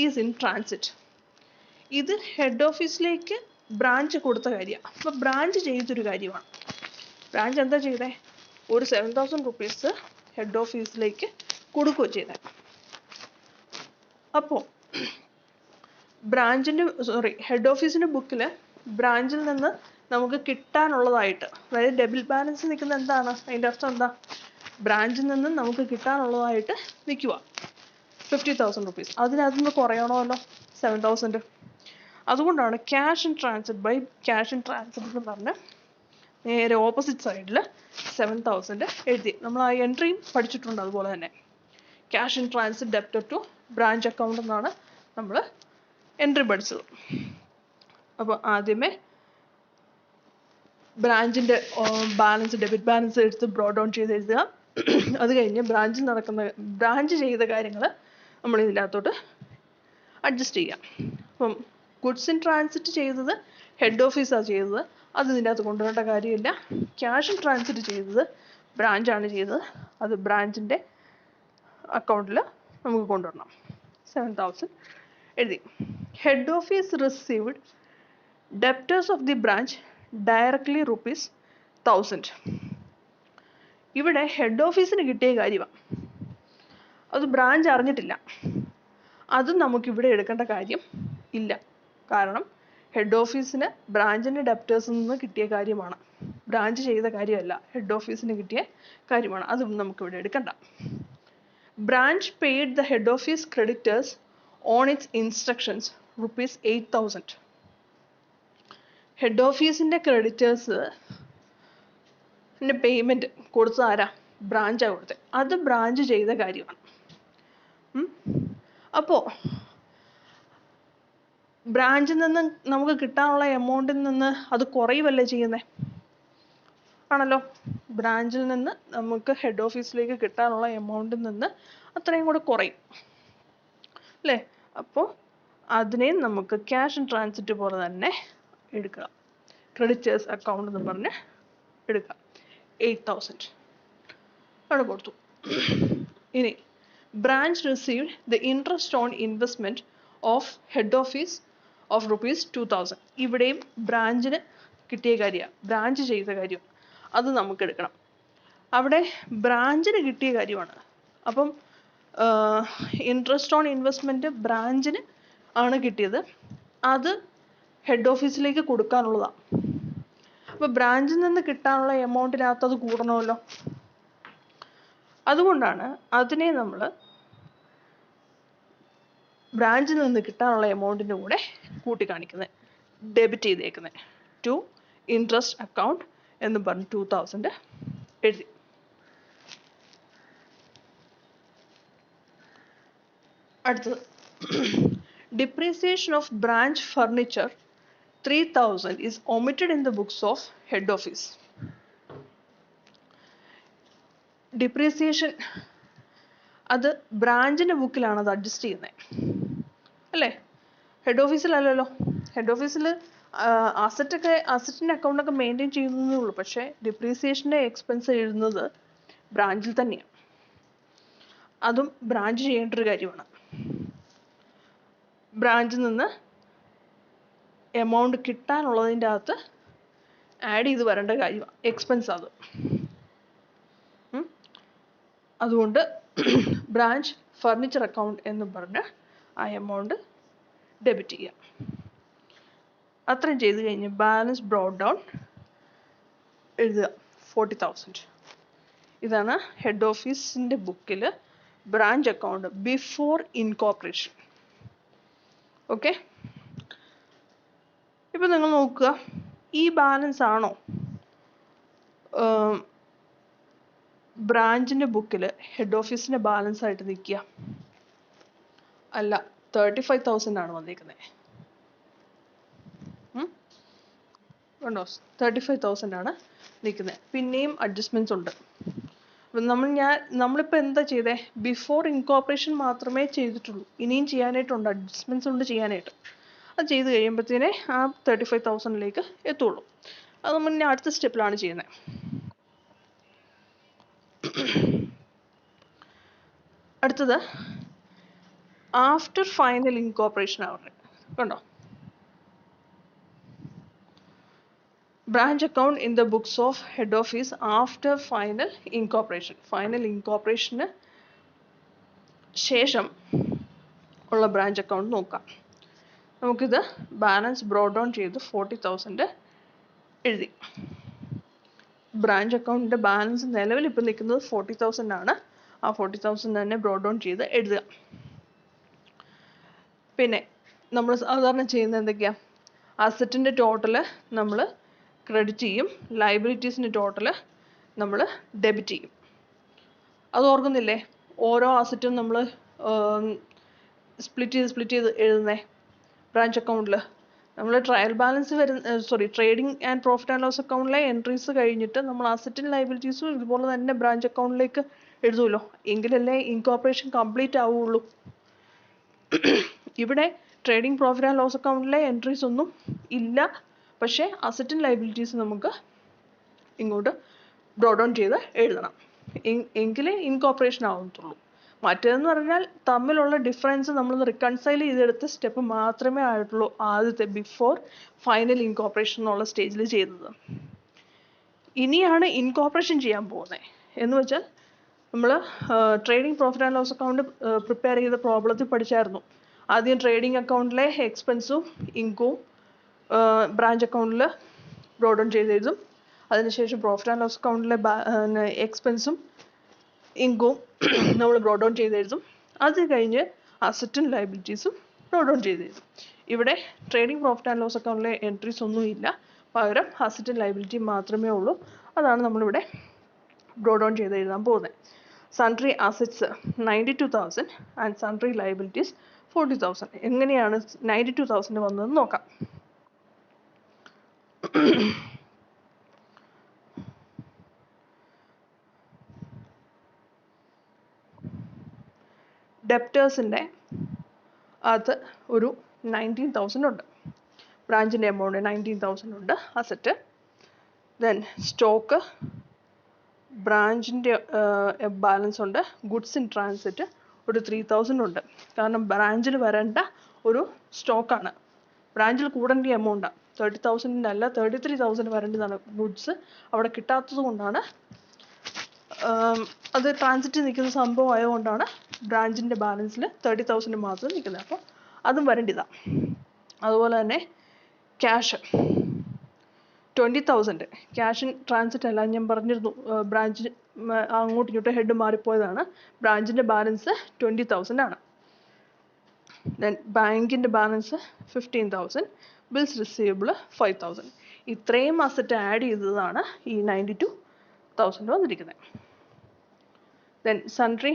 is in transit. ഇത് ഹെഡ് ഓഫീസിലേക്ക് ബ്രാഞ്ച് കൊടുത്ത കാര്യമാണ്. അപ്പോൾ ബ്രാഞ്ച് ചെയ്തൊരു കാര്യമാണ്. ബ്രാഞ്ച് എന്താ ചെയ്തേ? ഒരു ₹7,000 ഹെഡ് ഓഫീസിലേക്ക് കൊടുക്കുകയോ ചെയ്തേ. അപ്പോൾ ഹെഡ് ഓഫീസിൻ്റെ ബുക്കിൽ ബ്രാഞ്ചിൽ നിന്ന് നമുക്ക് കിട്ടാനുള്ളതായിട്ട്, അതായത് ഡെബിറ്റ് ബാലൻസ് നിൽക്കുന്ന എന്താണ്? അതിൻ്റെ അർത്ഥം എന്താ? ബ്രാഞ്ചിൽ നിന്ന് നമുക്ക് കിട്ടാനുള്ളതായിട്ട് നിൽക്കുക ₹50,000. അതിനകത്തുനിന്ന് കുറയണമല്ലോ 7,000. അതുകൊണ്ടാണ് cash in transit by cash in transit എന്ന് പറഞ്ഞ് നേരെ ഓപ്പോസിറ്റ് സൈഡിൽ 7,000 എഴുതി. നമ്മൾ ആ എൻട്രിയും പഠിച്ചിട്ടുണ്ട്. അതുപോലെ തന്നെ cash in transit debtor to branch account എന്നാണ് നമ്മൾ എൻട്രി പഠിച്ചത്. അപ്പോൾ ആദ്യമേ ബ്രാഞ്ചിൻ്റെ ബാലൻസ്, ഡെബിറ്റ് ബാലൻസ് എടുത്ത് ബ്രോഡ് ഡൗൺ ചെയ്ത് എഴുതുക. അത് കഴിഞ്ഞ് ബ്രാഞ്ച് ചെയ്ത കാര്യങ്ങൾ നമ്മൾ ഇതിനകത്തോട്ട് അഡ്ജസ്റ്റ് ചെയ്യാം. അപ്പം ഗുഡ്സ് ഇൻ ട്രാൻസിറ്റ് ചെയ്തത് ഹെഡ് ഓഫീസാണ് ചെയ്തത്, അത് ഇതിൻ്റെ അകത്ത് കൊണ്ടുവരേണ്ട കാര്യമില്ല. ക്യാഷ് ഇൻ ട്രാൻസിറ്റ് ചെയ്തത് ബ്രാഞ്ചാണ് ചെയ്തത്, അത് ബ്രാഞ്ചിൻ്റെ അക്കൗണ്ടിൽ നമുക്ക് കൊണ്ടുവരണം. 7,000 എഴുതി. Head office received debtors of the branch directly ₹1,000. ഇവിടെ ഹെഡ് ഓഫീസിന് കിട്ടിയ കാര്യമാണ്, അത് ബ്രാഞ്ച് അറിഞ്ഞിട്ടില്ല. അതും നമുക്കിവിടെ എടുക്കേണ്ട കാര്യം ഇല്ല. കാരണം ഹെഡ് ഓഫീസിന് ബ്രാഞ്ചിൻ്റെ ഡെപ്റ്റേഴ്സിൽ നിന്ന് കിട്ടിയ കാര്യമാണ്, ബ്രാഞ്ച് ചെയ്ത കാര്യമല്ല, ഹെഡ് ഓഫീസിന് കിട്ടിയ കാര്യമാണ്. അതും നമുക്കിവിടെ എടുക്കണ്ട. Branch paid the head office creditors on its instructions ₹8,000. Head ഓഫീസിൻ്റെ ക്രെഡിറ്റേഴ്സിൻ്റെ പേയ്മെൻറ്റ് കൊടുത്തത് ആരാ? ബ്രാഞ്ചാണ് കൊടുത്തത്. അത് ബ്രാഞ്ച് ചെയ്ത കാര്യമാണ്. അപ്പോൾ ബ്രാഞ്ചിൽ നിന്ന് നമുക്ക് കിട്ടാനുള്ള എമൗണ്ടിൽ നിന്ന് അത് കുറയുമല്ലേ ചെയ്യുന്നത്? ആണല്ലോ. ബ്രാഞ്ചിൽ നിന്ന് നമുക്ക് ഹെഡ് ഓഫീസിലേക്ക് കിട്ടാനുള്ള എമൗണ്ടിൽ നിന്ന് അത്രയും കൂടെ കുറയും അല്ലേ? അപ്പോൾ അതിനെയും നമുക്ക് ക്യാഷ് ഇൻ ട്രാൻസിറ്റ് പോലെ തന്നെ എടുക്കുക. ക്രെഡിറ്റേഴ്സ് അക്കൗണ്ട് എന്ന് പറഞ്ഞ് എടുക്കുക. 8,000 അവിടെ കൊടുത്തു. ഇനി branch received the interest on investment of head office of ₹2,000. ഇവിടെയും ബ്രാഞ്ചിന് കിട്ടിയ കാര്യമാണ്, ബ്രാഞ്ച് ചെയ്ത കാര്യം, അത് നമുക്ക് എടുക്കണം. അവിടെ ബ്രാഞ്ചിന് കിട്ടിയ കാര്യമാണ്. അപ്പം ഇൻട്രസ്റ്റ് ഓൺ ഇൻവെസ്റ്റ്മെൻറ്റ് ബ്രാഞ്ചിന് ആണ് കിട്ടിയത്, അത് ഹെഡ് ഓഫീസിലേക്ക് കൊടുക്കാനുള്ളതാണ്. അപ്പോൾ ബ്രാഞ്ചിൽ നിന്ന് കിട്ടാനുള്ള എമൗണ്ടിനകത്ത് അത് കൂടണമല്ലോ. അതുകൊണ്ടാണ് അതിനെ നമ്മൾ ബ്രാഞ്ചിൽ നിന്ന് കിട്ടാനുള്ള എമൗണ്ടിൻ്റെ കൂടെ കൂട്ടിക്കാണിക്കുന്നത്, ഡെബിറ്റ് ചെയ്തേക്കുന്നത്. ടു ഇൻട്രസ്റ്റ് അക്കൗണ്ട് എന്ന് പറഞ്ഞ് 2,000 എഴുതി. അടുത്തത് depreciation of branch furniture 3000 is omitted in the books of head office. Depreciation അത് ബ്രാഞ്ചിൻ്റെ ബുക്കിലാണ് അത് അഡ്ജസ്റ്റ് ചെയ്യുന്നത് അല്ലേ, ഹെഡ് ഓഫീസിലല്ലല്ലോ. ഹെഡ് ഓഫീസിൽ അസറ്റിൻ്റെ അക്കൗണ്ടൊക്കെ മെയിൻറ്റെയിൻ ചെയ്യുന്നതേ ഉള്ളൂ, പക്ഷേ ഡിപ്രീസിയേഷൻ്റെ എക്സ്പെൻസ് എഴുതുന്നത് ബ്രാഞ്ചിൽ തന്നെയാണ്. അതും ബ്രാഞ്ച് ചെയ്യേണ്ട ഒരു കാര്യമാണ്. ബ്രാഞ്ചിൽ നിന്ന് എമൗണ്ട് കിട്ടാനുള്ളതിൻ്റെ അകത്ത് ആഡ് ചെയ്ത് വരേണ്ട കാര്യമാണ്, എക്സ്പെൻസ് അത്. അതുകൊണ്ട് ബ്രാഞ്ച് ഫർണിച്ചർ അക്കൗണ്ട് എന്ന് പറഞ്ഞ് ആ എമൗണ്ട് ഡെബിറ്റ് ചെയ്യാം. അത്രയും ചെയ്ത് കഴിഞ്ഞ് ബാലൻസ് ബ്രോട്ട് ഡൗൺ എഴുതുക 40,000. ഇതാണ് ഹെഡ് ഓഫീസിൻ്റെ ബുക്കിൽ branch account before incorporation. Okay, ഇപ്പം നിങ്ങൾ നോക്കുക, ഈ ബാലൻസ് ആണോ ബ്രാഞ്ചിൻ്റെ ബുക്കിൽ ഹെഡ് ഓഫീസിൻ്റെ ബാലൻസ് ആയിട്ട് നിൽക്കുക? അല്ല, 35,000 ആണ് വന്നിരിക്കുന്നത്. കണ്ടോ, 35,000 ആണ് നിൽക്കുന്നത്. പിന്നെയും അഡ്ജസ്റ്റ്മെൻറ്റ്സ് ഉണ്ട്. അപ്പം നമ്മളിപ്പോൾ എന്താ ചെയ്തേ? ബിഫോർ ഇൻകോർപ്പറേഷൻ മാത്രമേ ചെയ്തിട്ടുള്ളൂ. ഇനിയും ചെയ്യാനായിട്ടുണ്ട്, അഡ്ജസ്റ്റ്മെൻറ്റ്സ് ഉണ്ട് ചെയ്യാനായിട്ട്. അത് ചെയ്ത് കഴിയുമ്പോഴത്തേനെ ആ 35,000 എത്തുള്ളൂ. അത് നമ്മൾ അടുത്ത സ്റ്റെപ്പിലാണ് ചെയ്യുന്നത്. അടുത്തത് ആഫ്റ്റർ ഫൈനൽ ഇൻകോർപ്പറേഷൻ ആണ്. കണ്ടോ, branch account in the books of head office after final incorporation. Final ഇൻകോർപ്പറേഷന് ശേഷം ഉള്ള ബ്രാഞ്ച് അക്കൗണ്ട് നോക്കാം. നമുക്കിത് ബാലൻസ് ബ്രോട്ട് ഡൗൺ ചെയ്ത് 40,000 എഴുതി. ബ്രാഞ്ച് അക്കൗണ്ടിൻ്റെ ബാലൻസ് നിലവിൽ ഇപ്പം നിൽക്കുന്നത് 40,000 ആണ്. ആ 40,000 തന്നെ ബ്രോട്ട് ഡൗൺ ചെയ്ത് എഴുതുക. പിന്നെ നമ്മൾ സാധാരണ ചെയ്യുന്നത് എന്തൊക്കെയാണ്? അസറ്റിൻ്റെ ടോട്ടൽ നമ്മൾ ക്രെഡിറ്റ് ചെയ്യും, ലയബിലിറ്റീസിൻ്റെ ടോട്ടൽ നമ്മൾ ഡെബിറ്റ് ചെയ്യും. അത് ഓർക്കുന്നില്ലേ? ഓരോ അസറ്റും നമ്മൾ സ്പ്ലിറ്റ് ചെയ്ത് എഴുതുന്നേ ബ്രാഞ്ച് അക്കൗണ്ടിൽ. നമ്മൾ trial balance trading and profit and loss അക്കൗണ്ടിലെ എൻട്രീസ് കഴിഞ്ഞിട്ട് നമ്മൾ അസറ്റും ലയബിലിറ്റീസും ഇതുപോലെ തന്നെ ബ്രാഞ്ച് അക്കൗണ്ടിലേക്ക് എഴുതുമല്ലോ, എങ്കിലല്ലേ ഇൻകോർപ്പറേഷൻ കംപ്ലീറ്റ് ആവുള്ളൂ. ഇവിടെ ട്രേഡിംഗ് പ്രോഫിറ്റ് ആൻഡ് ലോസ് അക്കൗണ്ടിലെ എൻട്രീസ് ഒന്നും ഇല്ല, പക്ഷേ അസറ്റും ലയബിലിറ്റീസും നമുക്ക് ഇങ്ങോട്ട് ബ്രോട്ട് ഡൗൺ ചെയ്ത് എഴുതണം, എങ്കിലേ ഇൻകോർപ്പറേഷൻ ആവത്തുള്ളൂ. മറ്റേതെന്ന് പറഞ്ഞാൽ തമ്മിലുള്ള ഡിഫറൻസ് നമ്മൾ റിക്കൺസൈൽ ചെയ്തെടുത്ത സ്റ്റെപ്പ് മാത്രമേ ആയിട്ടുള്ളൂ ആദ്യത്തെ ബിഫോർ ഫൈനൽ ഇൻകോർപ്പറേഷൻ എന്നുള്ള സ്റ്റേജിൽ ചെയ്തത്. ഇനിയാണ് ഇൻകോർപ്പറേഷൻ ചെയ്യാൻ പോകുന്നത്. എന്ന് വെച്ചാൽ നമ്മൾ trading profit and loss account prepare ചെയ്ത പ്രോബ്ലത്തിൽ പഠിച്ചായിരുന്നു. ആദ്യം ട്രേഡിംഗ് അക്കൗണ്ടിലെ എക്സ്പെൻസും ഇൻകവും ബ്രാഞ്ച് അക്കൗണ്ടിൽ ബ്രോട്ട് ഡൗൺ ചെയ്ത് എഴുതും. അതിനുശേഷം പ്രോഫിറ്റ് ആൻഡ് ലോസ് അക്കൗണ്ടിലെ എക്സ്പെൻസും ഇൻകവും നമ്മൾ ബ്രോട്ട് ഡൗൺ ചെയ്ത് എഴുതും. അത് കഴിഞ്ഞ് അസറ്റും ലയബിലിറ്റീസും ബ്രോട്ട് ഡൗൺ ചെയ്ത് എഴുതും. ഇവിടെ ട്രേഡിംഗ് പ്രോഫിറ്റ് ആൻഡ് ലോസ് അക്കൗണ്ടിലെ എൻട്രീസ് ഒന്നുമില്ല, പകരം അസറ്റും ലയബിലിറ്റിയും മാത്രമേ ഉള്ളൂ. അതാണ് നമ്മളിവിടെ ബ്രോട്ട് ഡൗൺ ചെയ്ത് എഴുതാൻ പോകുന്നത്. Sundry assets 92,000 and sundry liabilities 40,000. എങ്ങനെയാണ് 92,000 വന്നതെന്ന് നോക്കാം. ഡെപ്റ്റേഴ്സിൻ്റെ അത് ഒരു 19,000 ഉണ്ട്. ബ്രാഞ്ചിൻ്റെ എമൗണ്ട് 19,000 ഉണ്ട് അസറ്റ്. ദെൻ സ്റ്റോക്ക് ബ്രാഞ്ചിൻ്റെ ബാലൻസ് ഉണ്ട്. ഗുഡ്സ് ഇൻ ട്രാൻസിറ്റ് ഒരു 3,000 ഉണ്ട്. കാരണം ബ്രാഞ്ചിൽ വരേണ്ട ഒരു സ്റ്റോക്കാണ്, ബ്രാഞ്ചിൽ കൂടേണ്ട എമൗണ്ടാണ്. 30,000 അല്ല 33,000 വരേണ്ടതാണ് ഗുഡ്സ്. അവിടെ കിട്ടാത്തത് കൊണ്ടാണ്, അത് ട്രാൻസിറ്റ് നിൽക്കുന്ന സംഭവം ആയതുകൊണ്ടാണ് ബ്രാഞ്ചിൻ്റെ ബാലൻസിൽ 30,000 മാത്രം നിൽക്കുന്നത്. അപ്പോൾ അതും വരേണ്ടതാണ്. അതുപോലെ തന്നെ ക്യാഷ് 20,000 ക്യാഷ് ഇൻ ട്രാൻസിറ്റ് അല്ല, ഞാൻ പറഞ്ഞിരുന്നു ബ്രാഞ്ച് അങ്ങോട്ടും ഇങ്ങോട്ടും ഹെഡ് മാറിപ്പോയതാണ്. ബ്രാഞ്ചിൻ്റെ ബാലൻസ് 20,000 ആണ്. ദെൻ ബാങ്കിൻ്റെ ബാലൻസ് 15,000, ബിൽസ് റിസീവബിൾ 5,000. ഇത്രയും അസറ്റ് ആഡ് ചെയ്തതാണ് ഈ 92,000 വന്നിരിക്കുന്നത്. ദെൻ സൺട്രി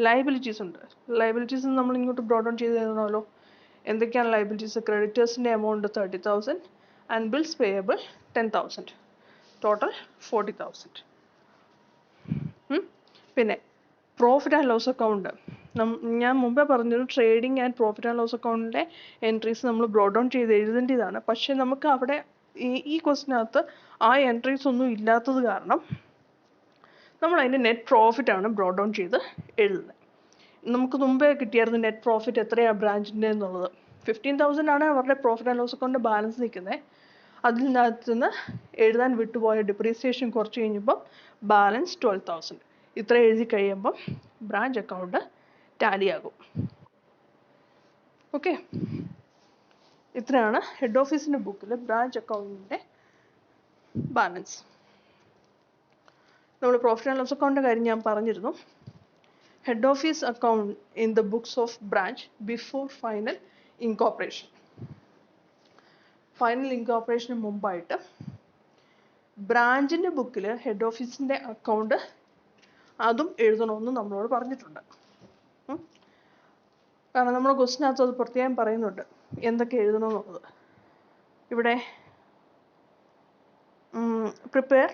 ലയബിലിറ്റീസ് ഉണ്ട്. ലയബിലിറ്റീസ് നമ്മൾ ഇങ്ങോട്ട് ബ്രോട്ട് ഡൗൺ ചെയ്ത് എഴുതണമല്ലോ. എന്തൊക്കെയാണ് ലയബിലിറ്റീസ്? ക്രെഡിറ്റേഴ്സിൻ്റെ amount 30,000 and bills payable 10,000, total 40,000. പിന്നെ പ്രോഫിറ്റ് ആൻഡ് ലോസ് അക്കൗണ്ട്. ഞാൻ മുമ്പേ പറഞ്ഞൊരു trading and profit and loss അക്കൗണ്ടിൻ്റെ എൻട്രീസ് നമ്മൾ ബ്രോഡ് ഡൗൺ ചെയ്ത് എഴുതേണ്ടതാണ്. പക്ഷേ നമുക്ക് അവിടെ ഈ ക്വസ്റ്റിനകത്ത് ആ എൻട്രീസ് ഒന്നും ഇല്ലാത്തത് കാരണം നമ്മൾ അതിൻ്റെ നെറ്റ് പ്രോഫിറ്റ് ആണ് ബ്രോഡ് ഡൗൺ ചെയ്ത് എഴുതുന്നത്. നമുക്ക് മുമ്പേ കിട്ടിയായിരുന്നു നെറ്റ് പ്രോഫിറ്റ് എത്രയാണ് ബ്രാഞ്ചിൻ്റെ എന്നുള്ളത്. 15,000 ആണ് അവരുടെ profit and loss account balance നിൽക്കുന്നത്. അതിനകത്ത് നിന്ന് എഴുതാൻ വിട്ടുപോയ ഡിപ്രീസിയേഷൻ കുറച്ച് കഴിഞ്ഞപ്പോൾ ബാലൻസ് 12,000. ഇത്ര എഴുതി കഴിയുമ്പം ബ്രാഞ്ച് അക്കൗണ്ട് ടാലിയാകും. ഓക്കെ, ഇത്രയാണ് ഹെഡ് ഓഫീസിൻ്റെ ബുക്കിൽ ബ്രാഞ്ച് അക്കൗണ്ടിൻ്റെ ബാലൻസ്. നമ്മൾ പ്രോഫിറ്റ് ആൻഡ് ലോസ് അക്കൗണ്ടിൻ്റെ കാര്യം ഞാൻ പറഞ്ഞിരുന്നു. Head office account in the books of branch before final incorporation. Final ഇൻകോർപ്പറേഷന് മുമ്പായിട്ട് ബ്രാഞ്ചിൻ്റെ ബുക്കിൽ ഹെഡ് ഓഫീസിൻ്റെ അക്കൗണ്ട് അതും എഴുതണമെന്ന് നമ്മളോട് പറഞ്ഞിട്ടുണ്ട്. കാരണം നമ്മുടെ ക്വസ്റ്റിനകത്ത് അത് പ്രത്യേകം പറയുന്നുണ്ട് എന്തൊക്കെ എഴുതണമെന്നുള്ളത്. ഇവിടെ prepare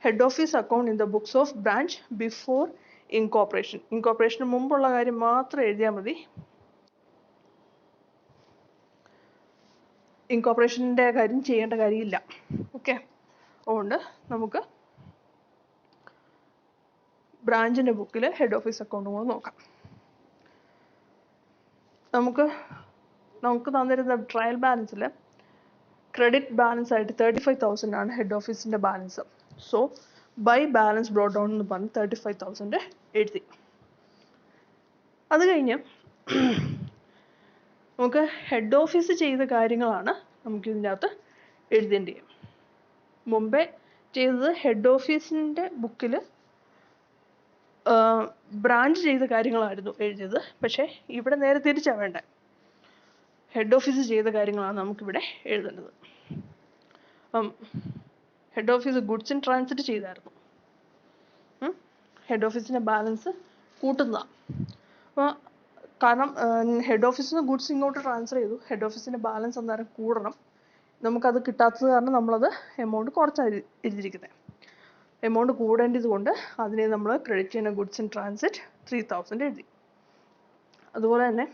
head office account in the books of branch before incorporation. ഇൻകോർപ്പറേഷന് മുമ്പുള്ള കാര്യം മാത്രം എഴുതിയാൽ മതി. ഇൻകോർപ്പറേഷൻ്റെ കാര്യം ചെയ്യേണ്ട കാര്യമില്ല. ഓക്കെ, അതുകൊണ്ട് നമുക്ക് ബ്രാഞ്ചിൻ്റെ ബുക്കിൽ ഹെഡ് ഓഫീസ് അക്കൗണ്ട് കൂടെ നോക്കാം. നമുക്ക് തന്നിരുന്ന ട്രയൽ ബാലൻസിൽ ക്രെഡിറ്റ് ബാലൻസ് ആയിട്ട് 35,000 ആണ് ഹെഡ് ഓഫീസിൻ്റെ balance. So by balance brought down എന്ന് പറഞ്ഞ് 35,000 എഴുതി. അത് കഴിഞ്ഞ് നമുക്ക് ഹെഡ് ഓഫീസ് ചെയ്ത കാര്യങ്ങളാണ് നമുക്ക് ഇതിനകത്ത് എഴുതേണ്ടത്. മുമ്പേ ചെയ്തത് ഹെഡ് ഓഫീസിൻ്റെ ബുക്കിൽ ബ്രാഞ്ച് ചെയ്ത കാര്യങ്ങളായിരുന്നു എഴുതിയത്. പക്ഷേ ഇവിടെ നേരെ തിരിച്ചാണ് വേണ്ടത്. ഹെഡ് ഓഫീസ് ചെയ്ത കാര്യങ്ങളാണ് നമുക്കിവിടെ എഴുതേണ്ടത്. Head office goods in transit ചെയ്തായിരുന്നു. ഹെഡ് ഓഫീസിൻ്റെ ബാലൻസ് കൂട്ടുന്നതാണ്. അപ്പോൾ കാരണം ഹെഡ് ഓഫീസിൽ നിന്ന് ഗുഡ്സ് ഇങ്ങോട്ട് ട്രാൻസ്ഫർ ചെയ്തു, ഹെഡ് ഓഫീസിൻ്റെ ബാലൻസ് അന്നേരം കൂടണം. നമുക്കത് കിട്ടാത്തത് കാരണം നമ്മളത് എമൗണ്ട് കുറച്ചാണ് എഴുതിയിരിക്കുന്നത്. എമൗണ്ട് കൂടേണ്ടത് കൊണ്ട് അതിനെ നമ്മൾ ക്രെഡിറ്റ് ചെയ്യുന്ന ഗുഡ്സ് ഇൻ ട്രാൻസിറ്റ് 3,000 എഴുതി. അതുപോലെ തന്നെ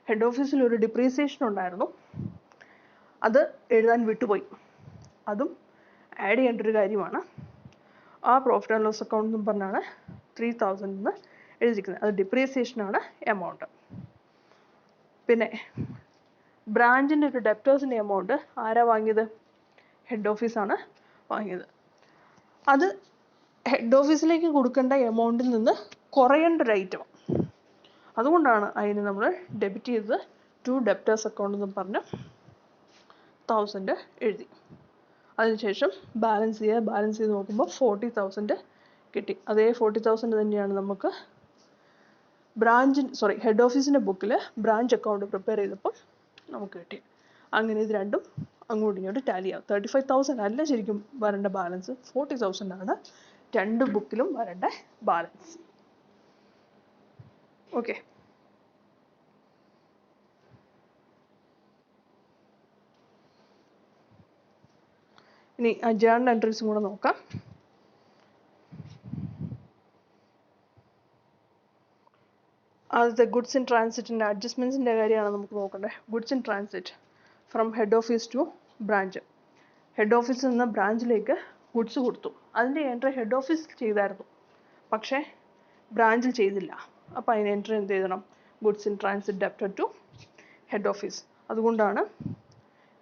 ഹെഡ് ഓഫീസിൽ ഒരു ഡിപ്രീസിയേഷൻ ഉണ്ടായിരുന്നു, അത് എഴുതാൻ വിട്ടുപോയി. അതും ആഡ് ചെയ്യേണ്ട ഒരു കാര്യമാണ്. ആ പ്രോഫിറ്റ് ആൻഡ് ലോസ് അക്കൗണ്ട് എന്ന് പറഞ്ഞാണ് 3,000 എന്ന് എഴുതിയിരിക്കുന്നത്. അത് ഡിപ്രീസിയേഷനാണ് എമൗണ്ട്. പിന്നെ ബ്രാഞ്ചിൻ്റെ ഒരു ഡെപ്റ്റേഴ്സിൻ്റെ എമൗണ്ട് ആരാ വാങ്ങിയത്? ഹെഡ് ഓഫീസാണ് വാങ്ങിയത്. അത് ഹെഡ് ഓഫീസിലേക്ക് കൊടുക്കേണ്ട എമൗണ്ടിൽ നിന്ന് കുറയേണ്ട ഒരു ഐറ്റം. അതുകൊണ്ടാണ് അതിന് നമ്മൾ ഡെബിറ്റ് ചെയ്തത് ടു ഡെപ്റ്റേഴ്സ് അക്കൗണ്ട് എന്ന് പറഞ്ഞ് 1,000 എഴുതി. അതിനുശേഷം ബാലൻസ് ചെയ്ത് നോക്കുമ്പോൾ 40,000 കിട്ടി. അതേ 40,000 തന്നെയാണ് നമുക്ക് ഹെഡ് ഓഫീസിൻ്റെ ബുക്കിൽ ബ്രാഞ്ച് അക്കൗണ്ട് പ്രിപ്പയർ ചെയ്തപ്പോൾ നമുക്ക് കിട്ടി. അങ്ങനെ ഇത് രണ്ടും അങ്ങോട്ടും ഇങ്ങോട്ടും ടാലി ആവും. 35,000 അല്ല ശരിക്കും വരേണ്ട ബാലൻസ്, 40,000 ആണ് രണ്ട് ബുക്കിലും വരേണ്ട ബാലൻസ്. ഓക്കെ, ഇനി ജേർണൽ എൻട്രീസും കൂടെ നോക്കാം. ആദ്യത്തെ ഗുഡ്സ് ഇൻ ട്രാൻസിറ്റിൻ്റെ അഡ്ജസ്റ്റ്മെൻറ്റ്സിൻ്റെ കാര്യമാണ് നമുക്ക് നോക്കേണ്ടത്. Goods in transit from head office to branch. Head ഓഫീസിൽ നിന്ന് ബ്രാഞ്ചിലേക്ക് ഗുഡ്സ് കൊടുത്തു. അതിൻ്റെ എൻട്രി ഹെഡ് ഓഫീസിൽ ചെയ്തായിരുന്നു, പക്ഷേ ബ്രാഞ്ചിൽ ചെയ്തില്ല. അപ്പോൾ അതിന് എൻട്രി എന്ത് എഴുതണം? Goods in transit debited to head office. അതുകൊണ്ടാണ്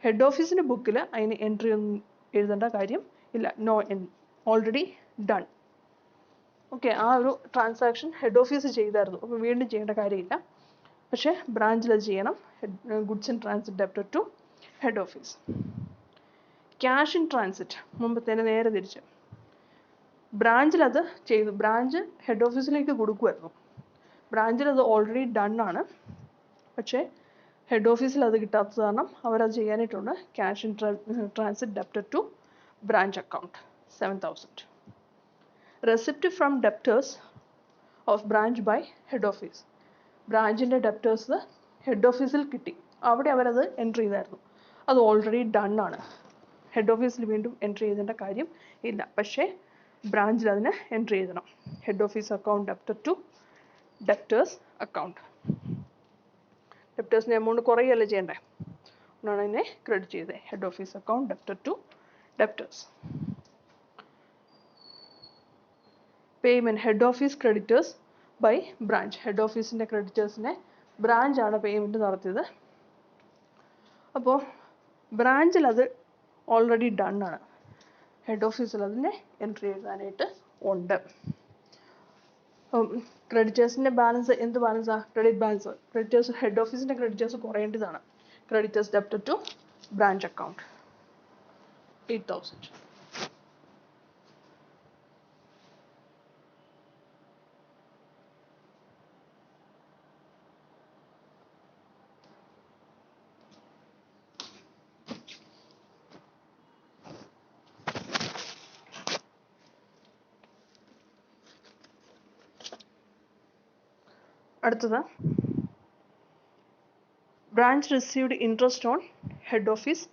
ഹെഡ് ഓഫീസിൻ്റെ ബുക്കിൽ അതിന് എൻട്രി ഒന്നും എഴുതേണ്ട കാര്യം ഇല്ല. No, already done. ഓക്കെ, ആ ഒരു ട്രാൻസാക്ഷൻ ഹെഡ് ഓഫീസ് ചെയ്തായിരുന്നു, അപ്പോൾ വീണ്ടും ചെയ്യേണ്ട കാര്യമില്ല. പക്ഷേ ബ്രാഞ്ചിൽ അത് ചെയ്യണം. Goods in transit debited to head office. Cash in transit മുമ്പത്തേന് നേരെ തിരിച്ച് ബ്രാഞ്ചിൽ അത് ചെയ്തു. ബ്രാഞ്ച് ഹെഡ് ഓഫീസിലേക്ക് കൊടുക്കുമായിരുന്നു. ബ്രാഞ്ചിൽ അത് ഓൾറെഡി ഡൺ ആണ്, പക്ഷേ ഹെഡ് ഓഫീസിൽ അത് കിട്ടാത്തത് കാരണം അവരത് ചെയ്യാനായിട്ടുണ്ട്. Cash in transit debited to branch account 7,000. Receipt from debtors of branch by head office. ബ്രാഞ്ചിൻ്റെ ഡെപ്റ്റേഴ്സ് ഹെഡ് ഓഫീസിൽ കിട്ടി, അവിടെ അവരത് എൻട്രി ചെയ്തായിരുന്നു. അത് ഓൾറെഡി ഡൺ ആണ്. ഹെഡ് ഓഫീസിൽ വീണ്ടും എൻട്രി ചെയ്തേണ്ട കാര്യം ഇല്ല. പക്ഷേ ബ്രാഞ്ചിൽ അതിന് എൻട്രി ചെയ്യണം. Head office account debtor to debtors account. ഡെപ്റ്റേഴ്സിൻ്റെ എമൗണ്ട് കുറയല്ലേ ചെയ്യണ്ടേ, അതുകൊണ്ടാണ് അതിനെ ക്രെഡിറ്റ് ചെയ്തത്. Head office account debtor to debtors. Payment head office creditors by branch. Head ഓഫീസിൻ്റെ ക്രെഡിറ്റേഴ്സിനെ ബ്രാഞ്ചാണ് പേയ്മെൻറ്റ് നടത്തിയത്. അപ്പോൾ ബ്രാഞ്ചിൽ അത് ഓൾറെഡി ഡൺ ആണ്. ഹെഡ് ഓഫീസിൽ അതിനെ എൻട്രി എഴുതാനായിട്ട് ഉണ്ട്. ക്രെഡിറ്റേഴ്സിൻ്റെ ബാലൻസ് എന്ത് ബാലൻസാണ്? Credit balance. ക്രെഡിറ്റേഴ്സ് ഹെഡ് ഓഫീസിൻ്റെ ക്രെഡിറ്റേഴ്സ് കുറയേണ്ടതാണ്. Creditors debtor to branch account 8,000. അടുത്തത് branch received interest on head office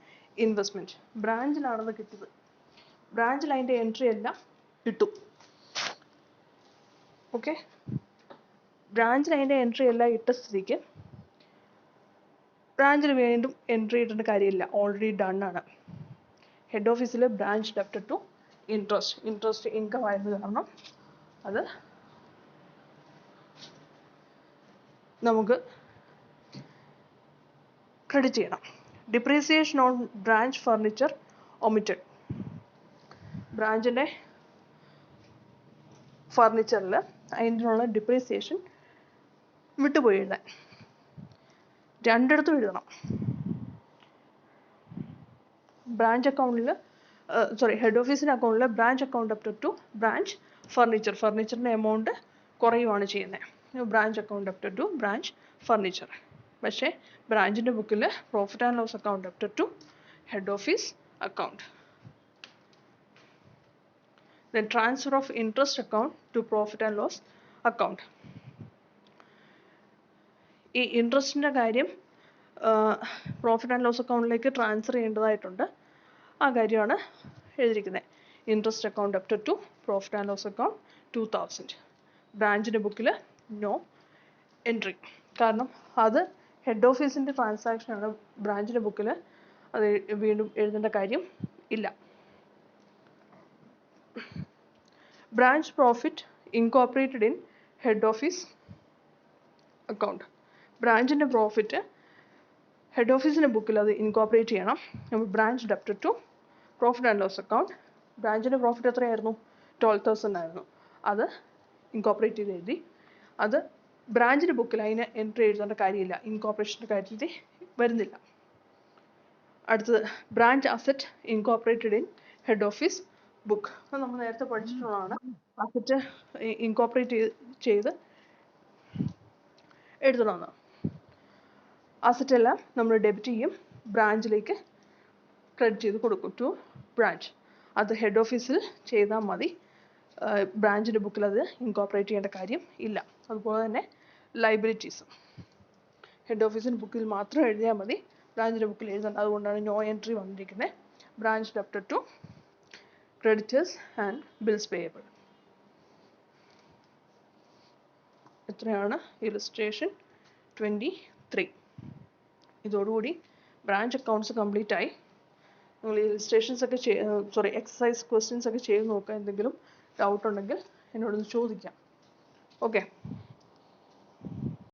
investment. ബ്രാഞ്ചിലാണത് കിട്ടിയത്. ബ്രാഞ്ചിൽ അതിൻ്റെ എൻട്രി എല്ലാം ഇട്ടു. ഓക്കെ, ബ്രാഞ്ചിൽ അതിൻ്റെ എൻട്രി എല്ലാം ഇട്ട സ്ഥിതിക്ക് ബ്രാഞ്ചിൽ വീണ്ടും എൻട്രി ഇടേണ്ട കാര്യമില്ല, ഓൾറെഡി ഡൺ ആണ്. ഹെഡ് ഓഫീസിൽ branch debtor to interest income ആയത് കാരണം അത് നമുക്ക് ക്രെഡിറ്റ് ചെയ്യണം. Depreciation on branch furniture omitted. ബ്രാഞ്ചിൻ്റെ ഫർണിച്ചറിൽ അതിനുള്ള ഡിപ്രീസിയേഷൻ വിട്ടുപോയി എഴുതാൻ. രണ്ടിടത്തും എഴുതണം. ബ്രാഞ്ച് അക്കൗണ്ടിൽ ഹെഡ് ഓഫീസിൻ്റെ അക്കൗണ്ടിൽ branch account debtor to branch ഫർണിച്ചറിൻ്റെ എമൗണ്ട് കുറയുവാണ് ചെയ്യുന്നത്. Branch account debtor to branch furniture. പക്ഷേ ബ്രാഞ്ചിൻ്റെ ബുക്കിൽ profit and loss account debtor to head office account. Then transfer of interest account to profit and loss account. ഈ ഇൻട്രസ്റ്റിൻ്റെ കാര്യം profit and loss അക്കൗണ്ടിലേക്ക് ട്രാൻസ്ഫർ ചെയ്യേണ്ടതായിട്ടുണ്ട്. ആ കാര്യമാണ് എഴുതിയിരിക്കുന്നത്. Interest account debtor to profit and loss account 2,000. ബ്രാഞ്ചിൻ്റെ ബുക്കിൽ നോ എൻട്രി. കാരണം അത് ഹെഡ് ഓഫീസിൻ്റെ ട്രാൻസാക്ഷനാണ്. ബ്രാഞ്ചിൻ്റെ ബുക്കിൽ അത് വീണ്ടും എഴുതേണ്ട കാര്യം ഇല്ല. Branch profit incorporated in head office account. ബ്രാഞ്ചിൻ്റെ പ്രോഫിറ്റ് ഹെഡ് ഓഫീസിൻ്റെ ബുക്കിൽ അത് ഇൻകോർപ്പറേറ്റ് ചെയ്യണം. അപ്പോൾ branch debtor to profit and loss account. ബ്രാഞ്ചിൻ്റെ പ്രോഫിറ്റ് എത്രയായിരുന്നു? 12,000 ആയിരുന്നു. അത് ഇൻകോർപ്പറേറ്റ് ചെയ്ത് എഴുതി. അത് ബ്രാഞ്ചിൻ്റെ ബുക്കിൽ അതിന് എൻട്രി എഴുതേണ്ട കാര്യമില്ല, ഇൻകോർപ്പറേഷൻ്റെ കാര്യത്തിൽ വരുന്നില്ല. അടുത്തത് branch asset incorporated in head office book. അത് നമ്മൾ നേരത്തെ പഠിച്ചിട്ടുള്ളതാണ്. അസറ്റ് ഇൻകോർപ്പറേറ്റ് ചെയ്ത് എഴുതണമെന്ന്. അസറ്റ് എല്ലാം നമ്മൾ ഡെബിറ്റ് ചെയ്യും, ബ്രാഞ്ചിലേക്ക് ക്രെഡിറ്റ് ചെയ്ത് കൊടുക്കും ടു ബ്രാഞ്ച്. അത് ഹെഡ് ഓഫീസിൽ ചെയ്താൽ മതി. ബ്രാഞ്ചിൻ്റെ ബുക്കിൽ അത് ഇൻകോർപ്പറേറ്റ് ചെയ്യേണ്ട കാര്യം ഇല്ല. അതുപോലെ തന്നെ ലൈബിലിറ്റീസും ഹെഡ് ഓഫീസിൻ്റെ ബുക്കിൽ മാത്രം എഴുതിയാൽ മതി, ബ്രാഞ്ചിൻ്റെ ബുക്കിൽ എഴുതണം. അതുകൊണ്ടാണ് നോ എൻട്രി വന്നിരിക്കുന്നത്. Branch debtor to creditors and bills payable. ഇത്രയാണ് ഇല്ലസ്ട്രേഷൻ 23. ഇതോടുകൂടി ബ്രാഞ്ച് അക്കൗണ്ട്സ് കംപ്ലീറ്റ് ആയി. നിങ്ങൾ ഇല്ലസ്ട്രേഷൻസ് ഒക്കെ എക്സസൈസ് ക്വസ്റ്റ്യൻസ് ഒക്കെ ചെയ്ത് നോക്കുക. എന്തെങ്കിലും ഡൗട്ട് ഉണ്ടെങ്കിൽ എന്നോടൊന്ന് ചോദിക്കാം. ഓക്കെ.